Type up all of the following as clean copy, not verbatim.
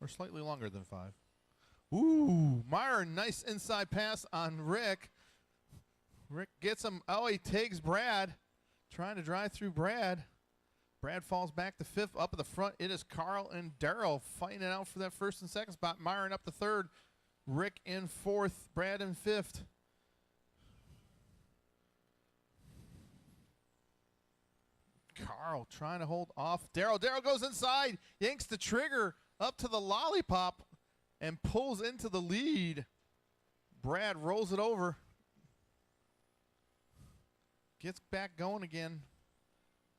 or slightly longer than 5. Ooh, Myron, nice inside pass on Rick. Rick gets him. Oh, he takes Brad. Trying to drive through Brad. Brad falls back to 5th. Up at the front, it is Carl and Darryl fighting it out for that 1st and 2nd spot. Myron up to 3rd. Rick in 4th. Brad in 5th. Carl trying to hold off Darryl. Darryl goes inside, yanks the trigger up to the lollipop, and pulls into the lead. Brad rolls it over. Gets back going again.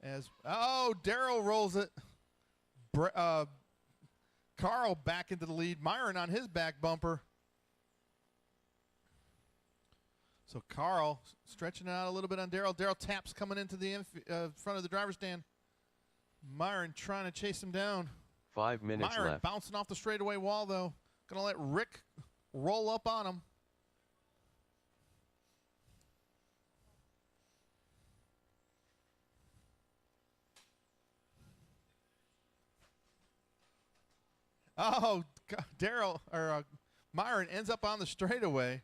Darryl rolls it. Carl back into the lead. Myron on his back bumper. So Carl stretching it out a little bit on Darryl. Darryl taps coming into the front of the driver's stand. Myron trying to chase him down. 5 minutes Myron left. bouncing off the straightaway wall, though. Going to let Rick roll up on him. Oh, Myron ends up on the straightaway.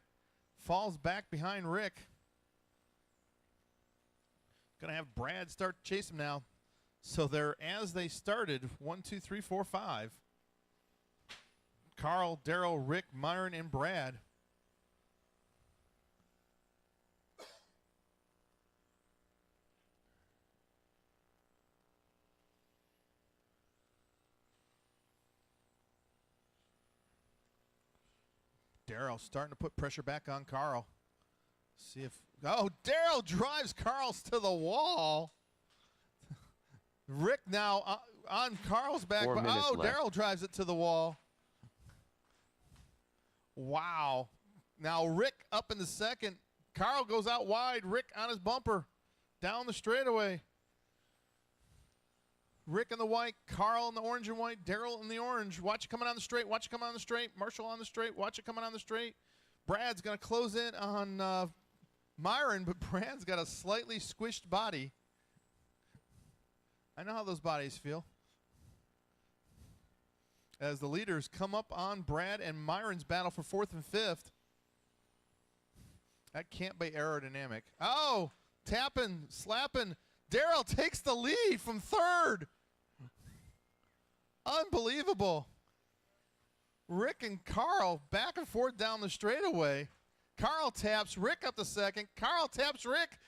Falls back behind Rick. Going to have Brad start to chase him now. So they're as they started, 1, 2, 3, 4, 5. Carl, Darryl, Rick, Myron, and Brad. Darryl starting to put pressure back on Carl. See if... Oh, Darryl drives Carl's to the wall. Rick now on Carl's back. 4 minutes left. Darryl drives it to the wall. Wow. Now Rick up in the 2nd. Carl goes out wide. Rick on his bumper. Down the straightaway. Rick in the white, Carl in the orange and white, Darryl in the orange. Watch it coming on the straight. Watch it coming on the straight. Marshall on the straight. Watch it coming on the straight. Brad's going to close in on Myron, but Brad's got a slightly squished body. I know how those bodies feel. As the leaders come up on Brad and Myron's battle for 4th and 5th. That can't be aerodynamic. Oh, tapping, slapping. Darryl takes the lead from 3rd. Unbelievable. Rick and Carl back and forth down the straightaway. Carl taps Rick up to 2nd. Carl taps Rick.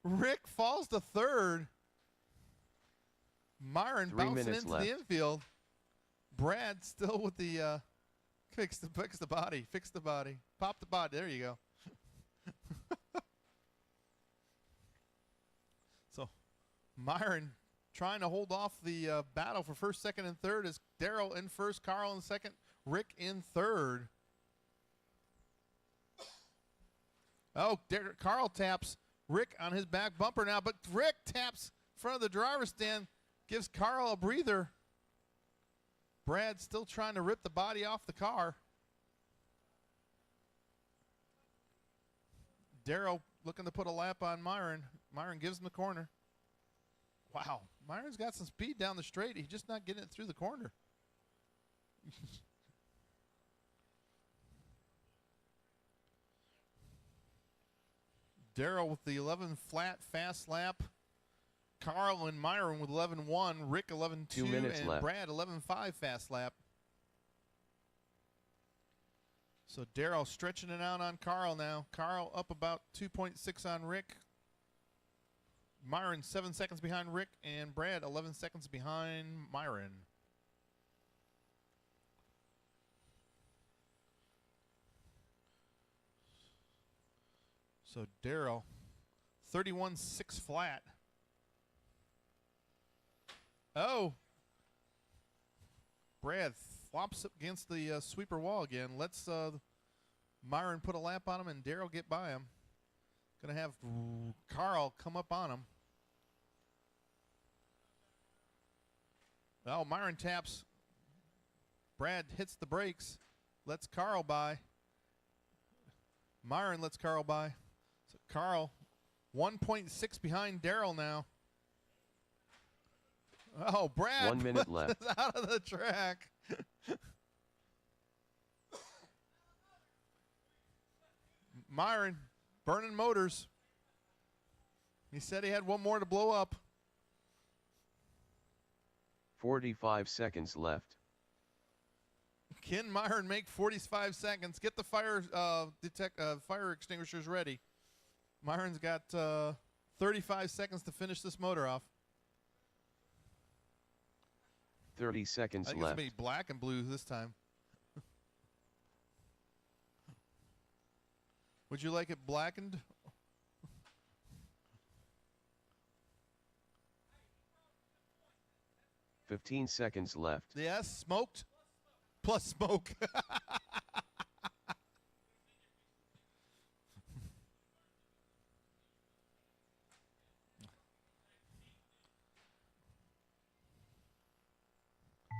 Rick falls to 3rd. Myron bouncing into the infield. Brad still with the fix the body. Fix the body. Pop the body. There you go. So Myron trying to hold off the battle for 1st, 2nd, and 3rd as Darryl in 1st, Carl in 2nd, Rick in 3rd. Oh, Carl taps Rick on his back bumper now, but Rick taps front of the driver's stand, gives Carl a breather. Brad still trying to rip the body off the car. Darryl looking to put a lap on Myron. Myron gives him the corner. Wow, Myron's got some speed down the straight. He's just not getting it through the corner. Darryl with the 11 flat fast lap. Carl and Myron with 11.1. Rick 11.2. 2 minutes and left. Brad 11.5 fast lap. So Darryl stretching it out on Carl now. Carl up about 2.6 on Rick. Myron 7 seconds behind Rick, and Brad 11 seconds behind Myron. So Darryl 31.6 flat. Oh, Brad flops up against the sweeper wall again. Let's Myron put a lap on him and Darryl get by him. Going to have Carl come up on him. Oh, Myron taps. Brad hits the brakes. Lets Carl by. Myron lets Carl by. So Carl 1.6 behind Darryl now. Oh, Brad 1 minute left. out of the track. Myron burning motors. He said he had one more to blow up. 45 seconds left. Can Myron make 45 seconds? Get the fire fire extinguishers ready. Myron's got 35 seconds to finish this motor off. 30 seconds I think left. it's going to be black and blue this time. Would you like it blackened? 15 seconds left. Yes, smoked. Plus smoke.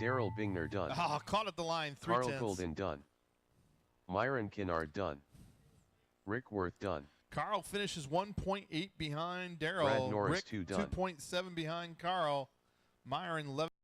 Darryl Bingner done. Oh, caught at the line. Carl 3/10. Gouldin done. Myron Kinnard done. Rick Worth done. Carl finishes 1.8 behind Darryl. Brad Norris Rick 2 done. 2.7 behind Carl. Myron 11.